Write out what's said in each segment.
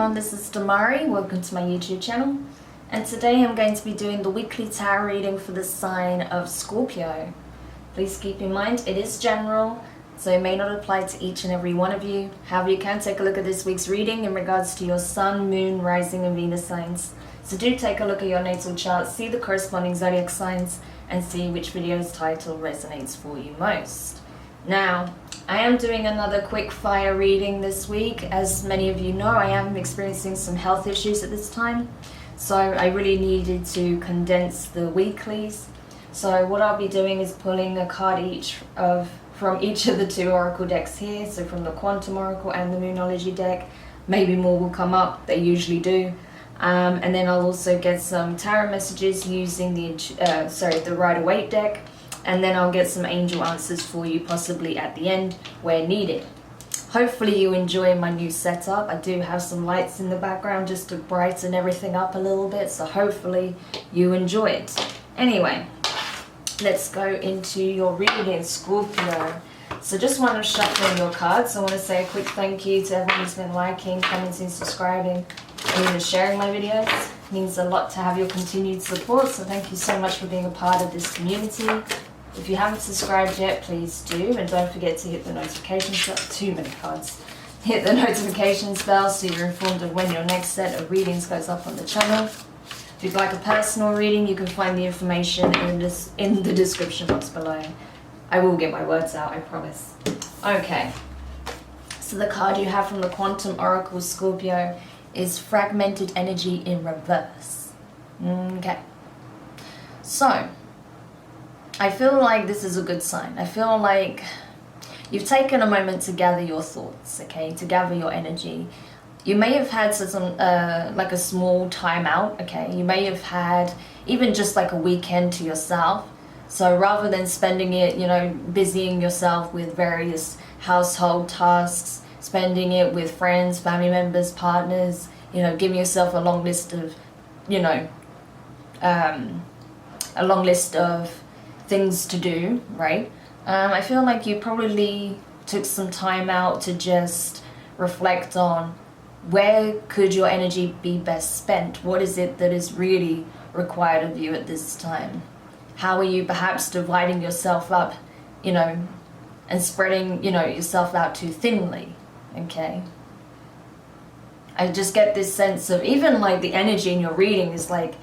everyone, this is Demari. Welcome to my YouTube channel. And today I'm going to be doing the weekly tarot reading for the sign of Scorpio. Please keep in mind it is general, so it may not apply to each and every one of you. However, you can take a look at this week's reading in regards to your Sun, Moon, Rising and Venus signs. So do take a look at your natal chart, see the corresponding zodiac signs and see which video's title resonates for you most. Now, I am doing another quick fire reading this week. As many of you know, I am experiencing some health issues at this time, so I really needed to condense the weeklies. So what I'll be doing is pulling a card from each of the two oracle decks here, so from the Quantum Oracle and the Moonology deck. Maybe more will come up, they usually do. And then I'll also get some tarot messages using the Waite deck. And then I'll get some angel answers for you, possibly at the end where needed. Hopefully you enjoy my new setup. I do have some lights in the background just to brighten everything up a little bit, so hopefully you enjoy it. Anyway, let's go into your reading, Scorpio. So just want to shuffle your cards. I want to say a quick thank you to everyone who's been liking, commenting, subscribing, and even sharing my videos. It means a lot to have your continued support, so thank you so much for being a part of this community. If you haven't subscribed yet, please do, and don't forget to hit the notifications bell. Too many cards. Hit the notifications bell so you're informed of when your next set of readings goes up on the channel. If you'd like a personal reading, you can find the information in the description box below. I will get my words out, I promise. Okay, so the card you have from the Quantum Oracle, Scorpio, is Fragmented Energy in Reverse. Okay, so I feel like this is a good sign. I feel like you've taken a moment to gather your thoughts, okay, to gather your energy. You may have had some, like a small time out, okay? You may have had even just like a weekend to yourself. So rather than spending it, you know, busying yourself with various household tasks, spending it with friends, family members, partners, you know, giving yourself a long list of, you know, a long list of things to do, right? I feel like you probably took some time out to just reflect on where could your energy be best spent? What is it that is really required of you at this time? How are you perhaps dividing yourself up, you know, and spreading, you know, yourself out too thinly, okay? I just get this sense of, even like the energy in your reading is like,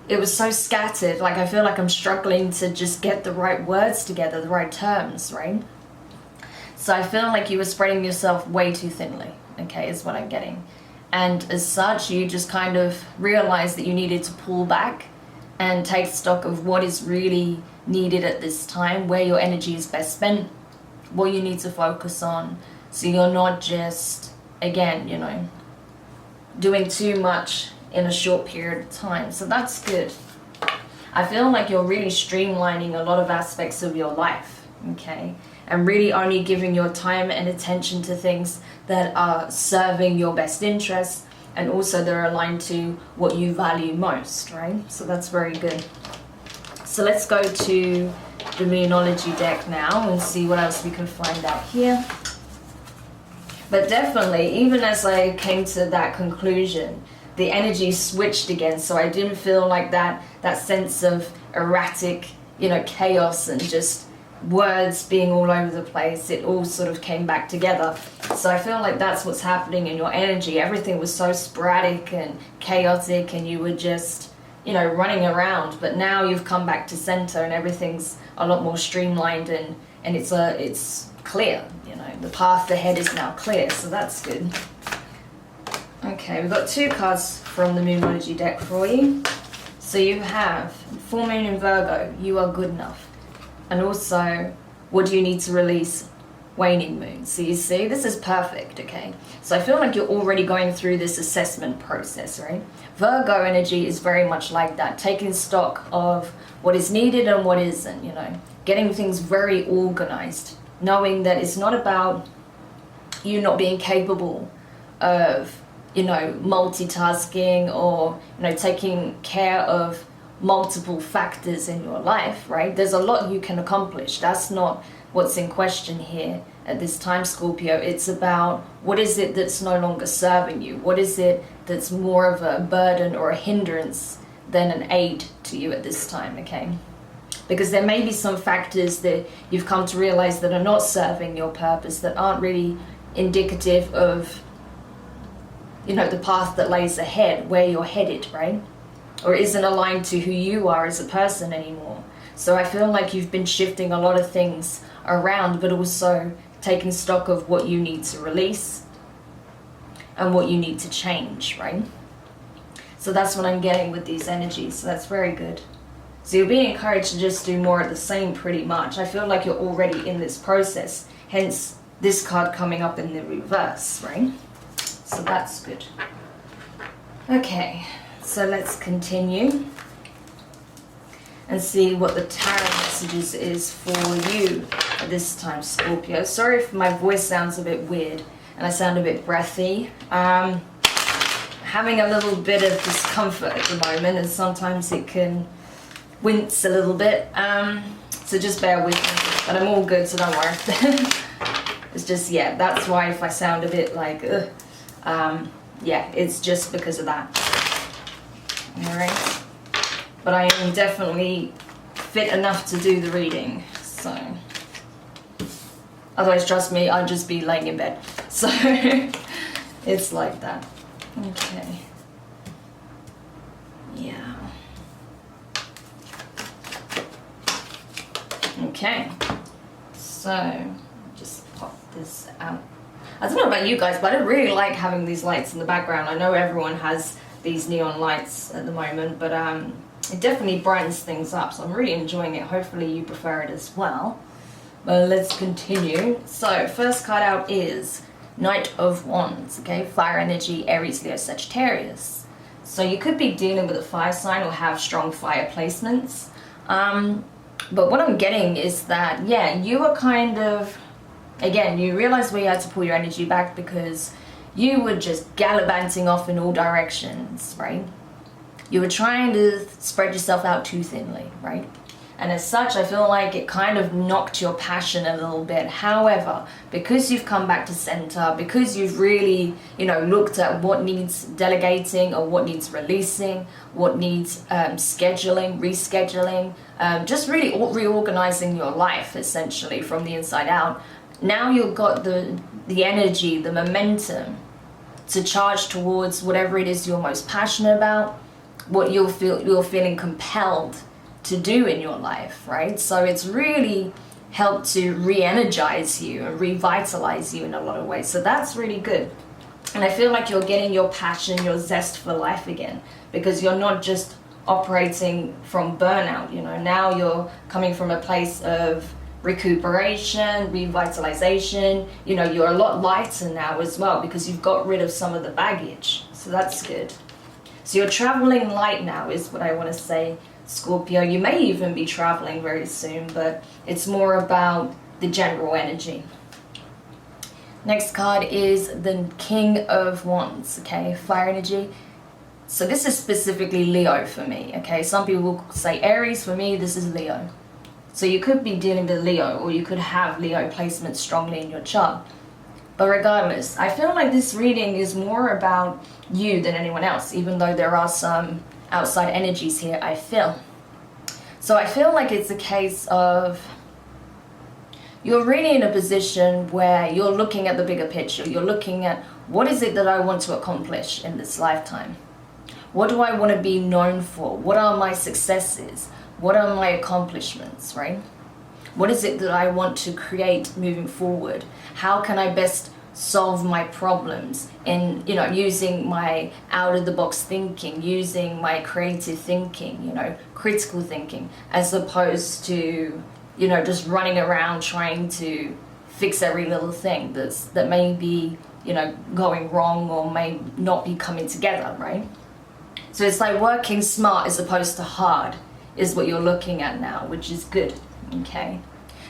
it was so scattered. Like I feel like I'm struggling to just get the right words together, the right terms, right? So I feel like you were spreading yourself way too thinly, okay, is what I'm getting. And as such, you just kind of realized that you needed to pull back and take stock of what is really needed at this time, where your energy is best spent, what you need to focus on, so you're not just, again, you know, doing too much in a short period of time. So that's good. I feel like you're really streamlining a lot of aspects of your life, okay, and really only giving your time and attention to things that are serving your best interests and also they're aligned to what you value most, right? So that's very good. So let's go to the Moonology deck now and see what else we can find out here. But definitely, even as I came to that conclusion, the energy switched again, so I didn't feel like that sense of erratic, you know, chaos and just words being all over the place. It all sort of came back together. So I feel like that's what's happening in your energy. Everything was so sporadic and chaotic and you were just, you know, running around, but now you've come back to center and everything's a lot more streamlined and it's clear, you know, the path ahead is now clear, so that's good. Okay, we've got two cards from the Moonology deck for you. So you have Full Moon in Virgo, you are good enough. And also, what do you need to release? Waning Moon. So you see, this is perfect, okay? So I feel like you're already going through this assessment process, right? Virgo energy is very much like that, taking stock of what is needed and what isn't, you know, getting things very organized, knowing that it's not about you not being capable of, you know, multitasking or, you know, taking care of multiple factors in your life, right? There's a lot you can accomplish. That's not what's in question here at this time, Scorpio. It's about what is it that's no longer serving you? What is it that's more of a burden or a hindrance than an aid to you at this time, okay? Because there may be some factors that you've come to realize that are not serving your purpose, that aren't really indicative of, you know, the path that lays ahead, where you're headed, right? Or isn't aligned to who you are as a person anymore. So I feel like you've been shifting a lot of things around, but also taking stock of what you need to release and what you need to change, right? So that's what I'm getting with these energies. So that's very good. So you're being encouraged to just do more of the same pretty much. I feel like you're already in this process. Hence this card coming up in the reverse, right? So that's good. Okay, so let's continue and see what the tarot messages is for you at this time, Scorpio. Sorry if my voice sounds a bit weird and I sound a bit breathy. Having a little bit of discomfort at the moment, and sometimes it can wince a little bit. So just bear with me, but I'm all good, so don't worry. It's just, yeah, that's why if I sound a bit like, yeah, it's just because of that. Alright. But I am definitely fit enough to do the reading, so. Otherwise, trust me, I'd just be laying in bed. So, it's like that. Okay. Yeah. Okay. So, just pop this out. I don't know about you guys, but I really like having these lights in the background. I know everyone has these neon lights at the moment, but it definitely brightens things up, so I'm really enjoying it. Hopefully you prefer it as well. But let's continue. So first card out is Knight of Wands, okay? Fire energy, Aries, Leo, Sagittarius. So you could be dealing with a fire sign or have strong fire placements. But what I'm getting is that, yeah, you are kind of, again, you realize where you had to pull your energy back because you were just gallivanting off in all directions, right? You were trying to spread yourself out too thinly, right? And as such, I feel like it kind of knocked your passion a little bit. However, because you've come back to center, because you've really, you know, looked at what needs delegating or what needs releasing, what needs scheduling, rescheduling, just really reorganizing your life essentially from the inside out. Now you've got the energy, the momentum to charge towards whatever it is you're most passionate about, what you're feeling compelled to do in your life, right? So it's really helped to re-energize you and revitalize you in a lot of ways. So that's really good. And I feel like you're getting your passion, your zest for life again, because you're not just operating from burnout, you know, now you're coming from a place of recuperation, revitalization, you know, you're a lot lighter now as well because you've got rid of some of the baggage. So that's good. So you're traveling light now is what I want to say, Scorpio. You may even be traveling very soon, but it's more about the general energy. Next card is the King of Wands, okay, fire energy. So this is specifically Leo for me, okay? Some people will say Aries, for me this is Leo. So you could be dealing with Leo, or you could have Leo placement strongly in your chart. But regardless, I feel like this reading is more about you than anyone else, even though there are some outside energies here, I feel. So I feel like it's a case of you're really in a position where you're looking at the bigger picture. You're looking at what is it that I want to accomplish in this lifetime? What do I want to be known for? What are my successes? What are my accomplishments, right? What is it that I want to create moving forward? How can I best solve my problems in, you know, using my out-of-the-box thinking, using my creative thinking, you know, critical thinking, as opposed to, you know, just running around trying to fix every little thing that may be, you know, going wrong or may not be coming together, right? So it's like working smart as opposed to hard is what you're looking at now, which is good, okay?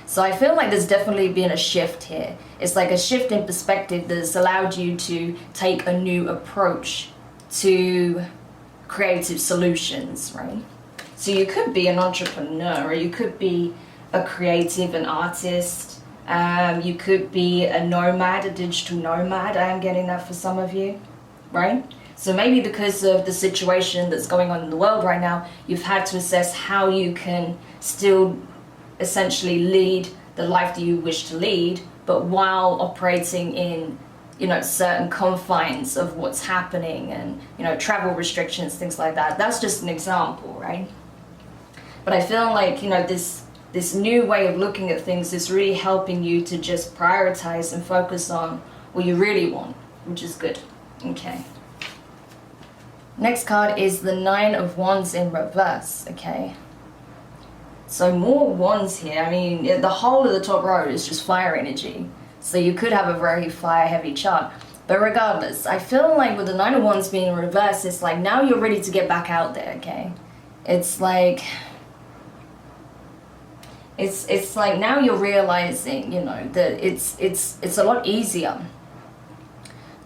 So I feel like there's definitely been a shift here. It's like a shift in perspective that's allowed you to take a new approach to creative solutions, right? So you could be an entrepreneur, or you could be a creative, an artist. You could be a nomad, a digital nomad. I am getting that for some of you, right? So maybe because of the situation that's going on in the world right now, you've had to assess how you can still essentially lead the life that you wish to lead, but while operating in, you know, certain confines of what's happening and, you know, travel restrictions, things like that. That's just an example, right? But I feel like, you know, this new way of looking at things is really helping you to just prioritize and focus on what you really want, which is good. Okay. Next card is the Nine of Wands in reverse, okay? So more wands here. I mean, the whole of the top row is just fire energy. So you could have a very fire-heavy chart. But regardless, I feel like with the Nine of Wands being in reverse, it's like now you're ready to get back out there, okay? It's like... It's like now you're realizing, you know, that it's a lot easier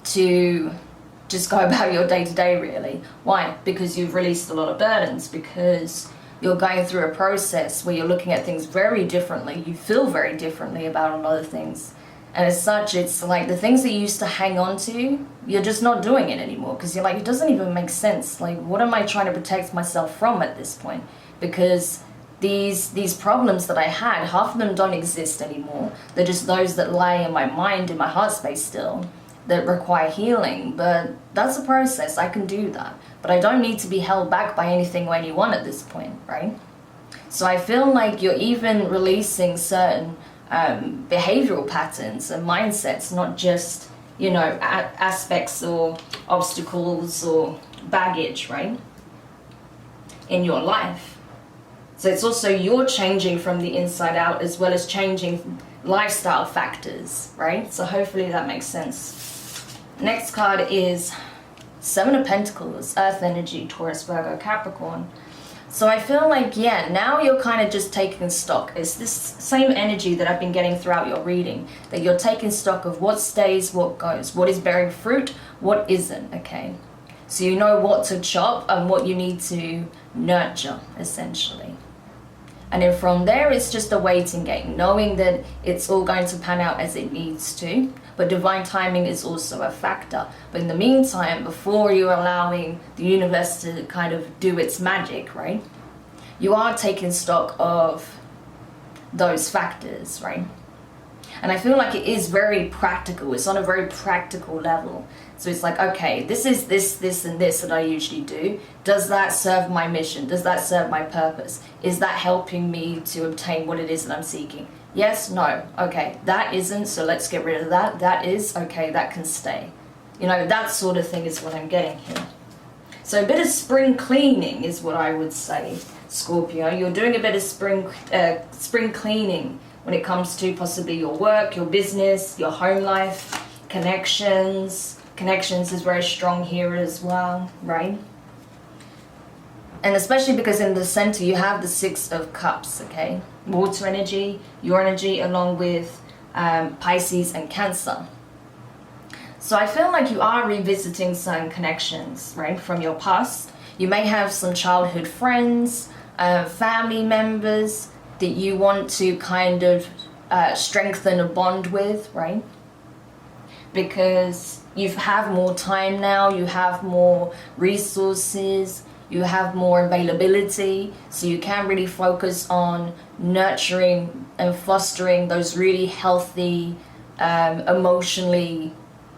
to just go about your day-to-day, really. Why? Because you've released a lot of burdens, because you're going through a process where you're looking at things very differently. You feel very differently about a lot of things. And as such, it's like the things that you used to hang on to, you're just not doing it anymore, because you're like, it doesn't even make sense. Like, what am I trying to protect myself from at this point? Because these problems that I had, half of them don't exist anymore. They're just those that lie in my mind, in my heart space still, that require healing. But that's a process. I can do that. But I don't need to be held back by anything or anyone at this point, right? So I feel like you're even releasing certain behavioral patterns and mindsets, not just, you know, aspects or obstacles or baggage, right, in your life. So it's also you're changing from the inside out, as well as changing lifestyle factors, right? So hopefully that makes sense. Next card is Seven of Pentacles, Earth energy, Taurus, Virgo, Capricorn. So I feel like, yeah, now you're kind of just taking stock. It's this same energy that I've been getting throughout your reading, that you're taking stock of what stays, what goes, what is bearing fruit, what isn't, okay? So you know what to chop and what you need to nurture, essentially. And then from there, it's just a waiting game, knowing that it's all going to pan out as it needs to. But divine timing is also a factor. But in the meantime, before you're allowing the universe to kind of do its magic, right, you are taking stock of those factors, right? And I feel like it is very practical. It's on a very practical level. So it's like, okay, this is this, and this that I usually do. Does that serve my mission? Does that serve my purpose? Is that helping me to obtain what it is that I'm seeking? Yes, no. Okay, that isn't, so let's get rid of that. That is, okay, that can stay. You know, that sort of thing is what I'm getting here. So a bit of spring cleaning is what I would say, Scorpio. You're doing a bit of spring cleaning when it comes to possibly your work, your business, your home life, connections. Connections is very strong here as well, right? And especially because in the center you have the Six of Cups, okay? Water energy, your energy, along with Pisces and Cancer. So I feel like you are revisiting certain connections, right, from your past. You may have some childhood friends, family members that you want to kind of strengthen a bond with, right? Because you have more time now, you have more resources, you have more availability, so you can really focus on nurturing and fostering those really healthy, emotionally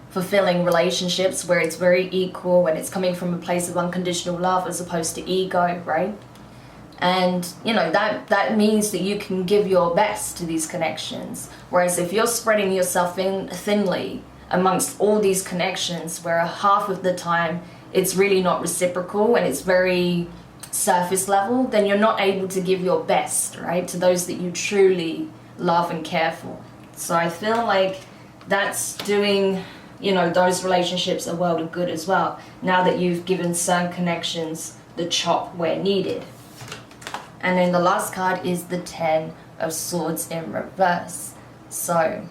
fulfilling relationships where it's very equal and it's coming from a place of unconditional love as opposed to ego, right? And you know that means that you can give your best to these connections. Whereas if you're spreading yourself thinly amongst all these connections, where half of the time it's really not reciprocal and it's very surface level, then you're not able to give your best, right, to those that you truly love and care for. So I feel like that's doing, you know, those relationships a world of good as well, now that you've given certain connections the chop where needed. And then the last card is the Ten of Swords in reverse. So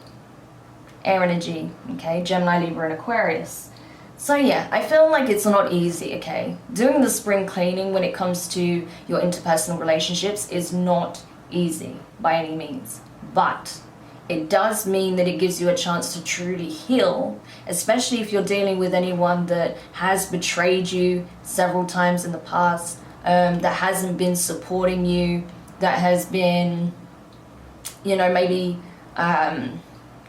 air energy, okay, Gemini, Libra, and Aquarius. So yeah, I feel like it's not easy, okay? Doing the spring cleaning when it comes to your interpersonal relationships is not easy by any means, but it does mean that it gives you a chance to truly heal, especially if you're dealing with anyone that has betrayed you several times in the past, that hasn't been supporting you, that has been, you know, maybe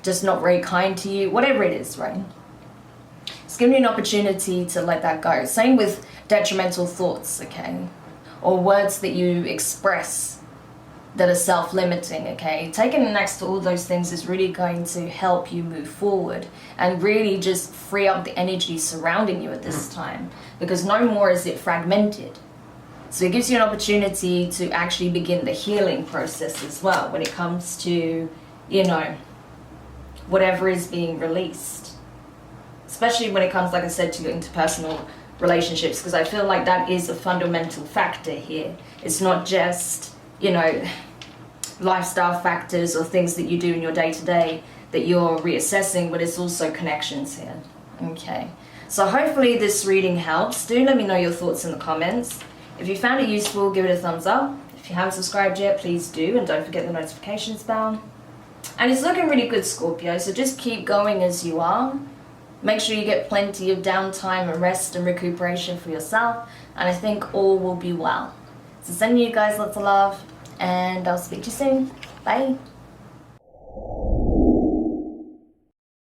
just not very kind to you, whatever it is, right? It's giving you an opportunity to let that go. Same with detrimental thoughts, okay? Or words that you express that are self-limiting, okay? Taking next to all those things is really going to help you move forward and really just free up the energy surrounding you at this time, because no more is it fragmented. So it gives you an opportunity to actually begin the healing process as well when it comes to, you know, whatever is being released. Especially when it comes, like I said, to your interpersonal relationships, because I feel like that is a fundamental factor here. It's not just, you know, lifestyle factors or things that you do in your day-to-day that you're reassessing, but it's also connections here. Okay, so hopefully this reading helps. Do let me know your thoughts in the comments. If you found it useful, give it a thumbs up. If you haven't subscribed yet, please do, and don't forget the notifications bell. And it's looking really good, Scorpio, so just keep going as you are. Make sure you get plenty of downtime and rest and recuperation for yourself, and I think all will be well. So sending you guys lots of love, and I'll speak to you soon. Bye.